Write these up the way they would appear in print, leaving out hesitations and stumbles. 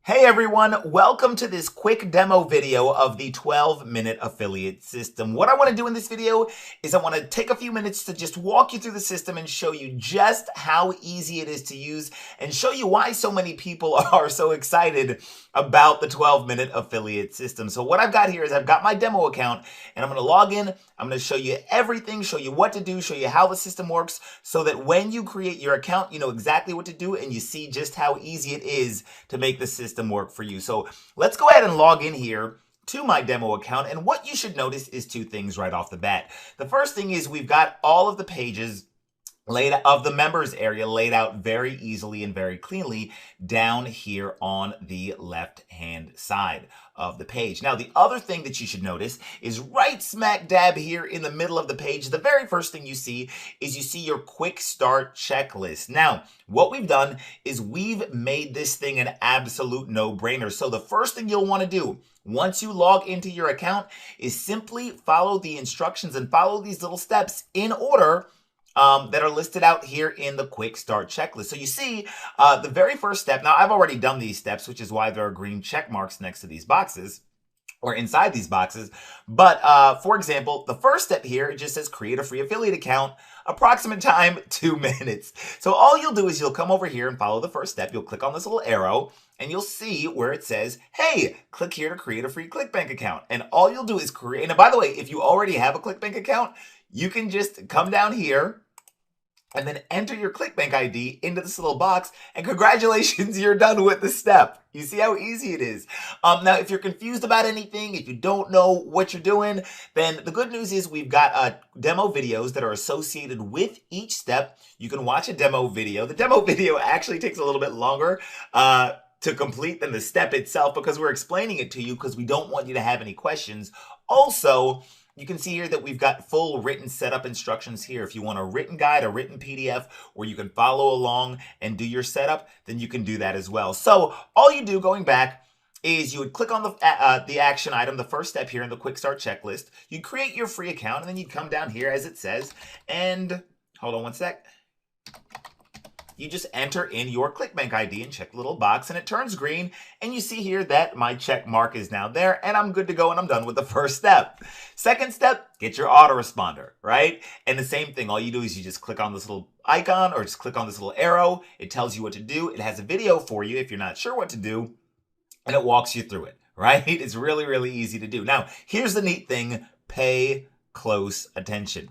Hey everyone, welcome to this quick demo video of the 12-minute affiliate system. What I want to do in this video is I want to take a few minutes to just walk you through the system and show you just how easy it is to use and show you why so many people are so excited about the 12-minute affiliate system. So what I've got here is I've got my demo account and I'm going to log in. I'm going to show you everything, show you what to do, show you how the system works so that when you create your account, you know exactly what to do and you see just how easy it is to make the system work for you. So let's go ahead and log in here to my demo account. And what you should notice is two things right off the bat. The first thing is we've got all of the pages of the members area laid out very easily and very cleanly down here on the left hand side of the page. Now, the other thing that you should notice is right smack dab here in the middle of the page, the very first thing you see is you see your quick start checklist. Now, what we've done is we've made this thing an absolute no-brainer. So the first thing you'll want to do once you log into your account is simply follow the instructions and follow these little steps in order that are listed out here in the quick start checklist. So you see the very first step. Now I've already done these steps, which is why there are green check marks next to these boxes or inside these boxes. But for example, the first step here, it just says create a free affiliate account, approximate time 2 minutes. So all you'll do is you'll come over here and follow the first step. You'll click on this little arrow and you'll see where it says, hey, click here to create a free ClickBank account. And all you'll do is create, and by the way, if you already have a ClickBank account, you can just come down here and then enter your ClickBank ID into this little box, and congratulations, you're done with the step. You see how easy it is. Now, if you're confused about anything, if you don't know what you're doing, then the good news is we've got demo videos that are associated with each step. You can watch a demo video. The demo video actually takes a little bit longer to complete than the step itself because we're explaining it to you because we don't want you to have any questions. Also, you can see here that we've got full written setup instructions here. If you want a written guide, a written PDF, where you can follow along and do your setup, then you can do that as well. So all you do going back is you would click on the action item, the first step here in the quick start checklist. You create your free account and then you come down here as it says, and hold on one sec. You just enter in your ClickBank ID and check the little box and it turns green. And you see here that my check mark is now there and I'm good to go and I'm done with the first step. Second step, get your autoresponder, right? And the same thing, all you do is you just click on this little icon or just click on this little arrow. It tells you what to do. It has a video for you if you're not sure what to do and it walks you through it, right? It's really, really easy to do. Now, here's the neat thing, pay close attention.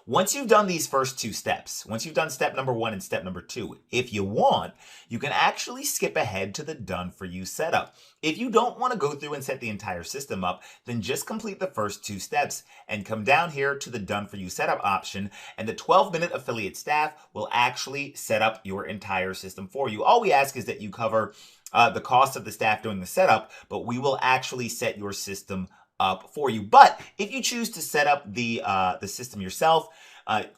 Once you've done these first two steps, once you've done step number 1 and step number 2, if you want, you can actually skip ahead to the done for you setup. If you don't want to go through and set the entire system up, then just complete the first 2 steps and come down here to the done for you setup option and the 12-minute affiliate staff will actually set up your entire system for you. All we ask is that you cover the cost of the staff doing the setup, but we will actually set your system up for you. But if you choose to set up the system yourself,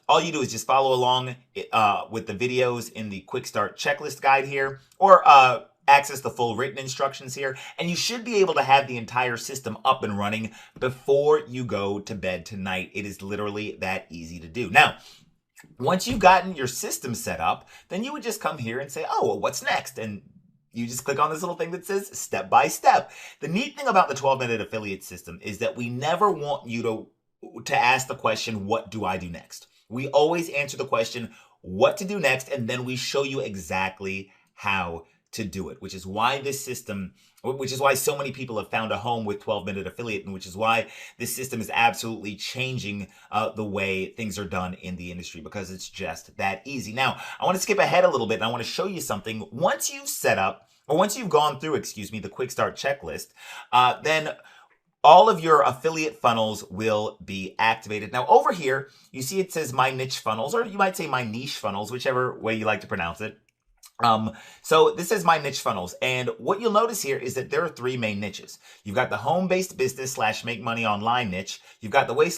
all you do is just follow along with the videos in the quick start checklist guide here, or access the full written instructions here, and you should be able to have the entire system up and running before you go to bed tonight. It is literally that easy to do. Now, once you've gotten your system set up, then you would just come here and say, oh, well, what's next? And you just click on this little thing that says step by step. The neat thing about the 12-minute affiliate system is that we never want you to ask the question, what do I do next? We always answer the question, what to do next, and then we show you exactly how to do it, which is why this system, which is why so many people have found a home with 12-minute affiliate, and which is why this system is absolutely changing the way things are done in the industry, because it's just that easy. Now, I want to skip ahead a little bit and I want to show you something. Once you've set up, or once you've gone through, the quick start checklist, then all of your affiliate funnels will be activated. Now over here, you see it says my niche funnels, or you might say my niche funnels, whichever way you like to pronounce it. So this is my niche funnels. And what you'll notice here is that there are 3 main niches. You've got the home-based business / make money online niche. You've got the weight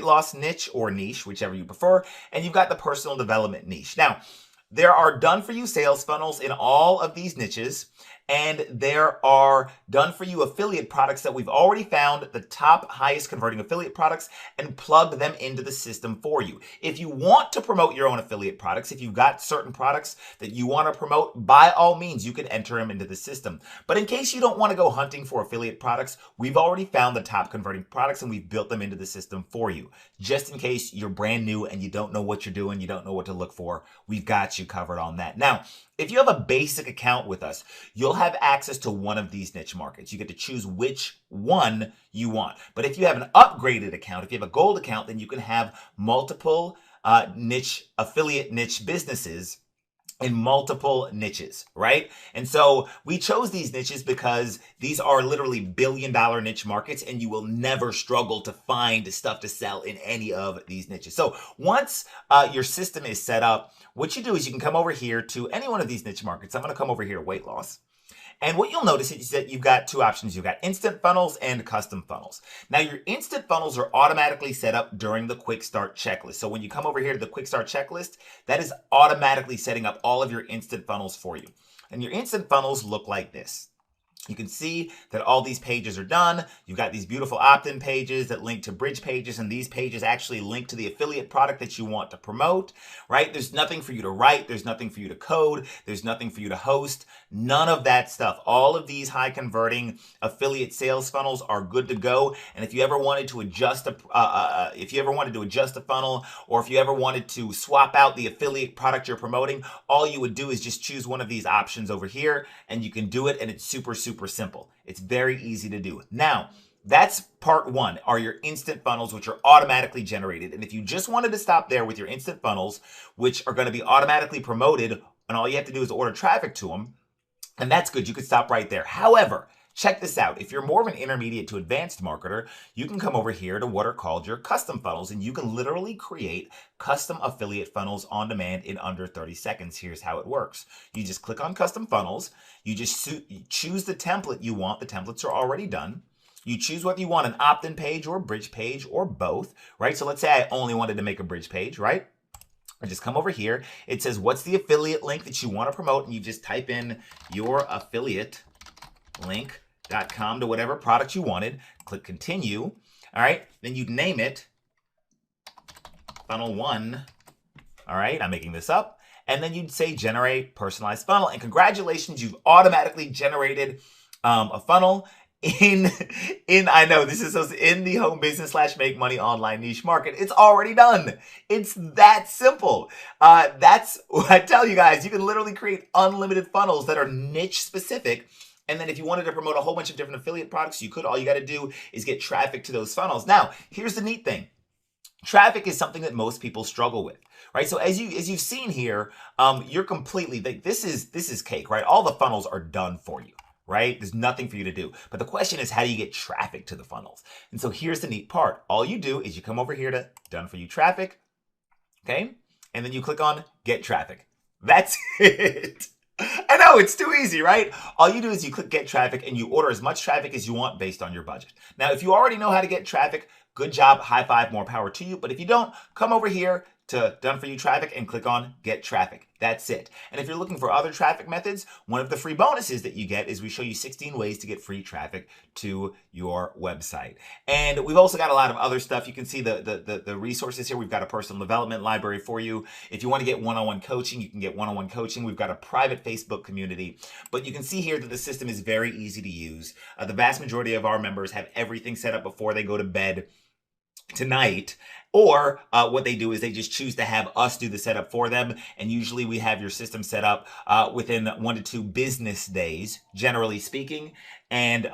loss niche or niche, whichever you prefer. And you've got the personal development niche. Now, there are done for you sales funnels in all of these niches. and there are done for you affiliate products that we've already found the top highest converting affiliate products and plugged them into the system for you. If you want to promote your own affiliate products, if you've got certain products that you want to promote, by all means, you can enter them into the system. But in case you don't want to go hunting for affiliate products, we've already found the top converting products and we've built them into the system for you. Just in case you're brand new and you don't know what you're doing, you don't know what to look for, we've got you covered on that. Now, if you have a basic account with us, you'll have access to one of these niche markets. You get to choose which one you want. But if you have an upgraded account, if you have a gold account, then you can have multiple affiliate niche businesses in multiple niches, right? And so we chose these niches because these are literally billion-dollar niche markets and you will never struggle to find stuff to sell in any of these niches. So once your system is set up, what you do is you can come over here to any one of these niche markets. I'm going to come over here to weight loss. And what you'll notice is that you've got two options. You've got instant funnels and custom funnels. Now, your instant funnels are automatically set up during the quick start checklist. So when you come over here to the quick start checklist, that is automatically setting up all of your instant funnels for you. And your instant funnels look like this. You can see that all these pages are done. You've got these beautiful opt-in pages that link to bridge pages, and these pages actually link to the affiliate product that you want to promote, right? There's nothing for you to write. There's nothing for you to code. There's nothing for you to host. None of that stuff. All of these high converting affiliate sales funnels are good to go. And if you ever wanted to adjust a funnel, or if you ever wanted to swap out the affiliate product you're promoting, all you would do is just choose one of these options over here, and you can do it, and it's super simple. It's very easy to do. Now, that's part one, are your instant funnels, which are automatically generated. And if you just wanted to stop there with your instant funnels, which are going to be automatically promoted, and all you have to do is order traffic to them, and that's good. You could stop right there. However, check this out. If you're more of an intermediate to advanced marketer, you can come over here to what are called your custom funnels, and you can literally create custom affiliate funnels on demand in under 30 seconds. Here's how it works. You just click on custom funnels. You just choose the template you want. The templates are already done. You choose whether you want an opt-in page or a bridge page or both, right? So let's say I only wanted to make a bridge page, right? I just come over here. It says, what's the affiliate link that you want to promote? And you just type in your affiliate link.com to whatever product you wanted. Click continue. All right. Then you'd name it funnel 1. All right. I'm making this up. And then you'd say generate personalized funnel. And congratulations, you've automatically generated a funnel I know this is in the home business / make money online niche market. It's already done. It's that simple. That's what I tell you guys. You can literally create unlimited funnels that are niche specific. And then if you wanted to promote a whole bunch of different affiliate products, you could. All you got to do is get traffic to those funnels. Now, here's the neat thing. Traffic is something that most people struggle with, right? So as you've seen here, you're completely, this is cake, right? All the funnels are done for you, right? There's nothing for you to do. But the question is, how do you get traffic to the funnels? And so here's the neat part. All you do is you come over here to done for you traffic, okay? And then you click on get traffic. That's it. I know, it's too easy, right? All you do is you click get traffic and you order as much traffic as you want based on your budget. Now, if you already know how to get traffic, good job, high five, more power to you. But if you don't, come over here to done for you traffic and click on get traffic. That's it. And if you're looking for other traffic methods, one of the free bonuses that you get is we show you 16 ways to get free traffic to your website. And we've also got a lot of other stuff. You can see the resources here. We've got a personal development library for you. If you want to get one-on-one coaching, you can get one-on-one coaching. We've got a private Facebook community. But you can see here that the system is very easy to use. The vast majority of our members have everything set up before they go to bed tonight, or what they do is they just choose to have us do the setup for them. And usually we have your system set up within 1 to 2 business days, generally speaking. And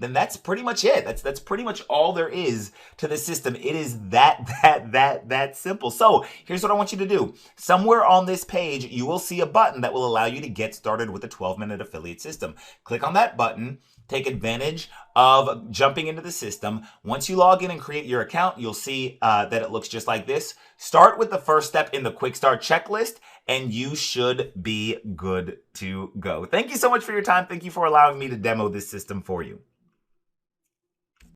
then that's pretty much it. That's pretty much all there is to the system. It is that simple. So here's what I want you to do. Somewhere on this page, you will see a button that will allow you to get started with the 12-minute affiliate system. Click on that button. Take advantage of jumping into the system. Once you log in and create your account, you'll see that it looks just like this. Start with the first step in the quick start checklist, and you should be good to go. Thank you so much for your time. Thank you for allowing me to demo this system for you.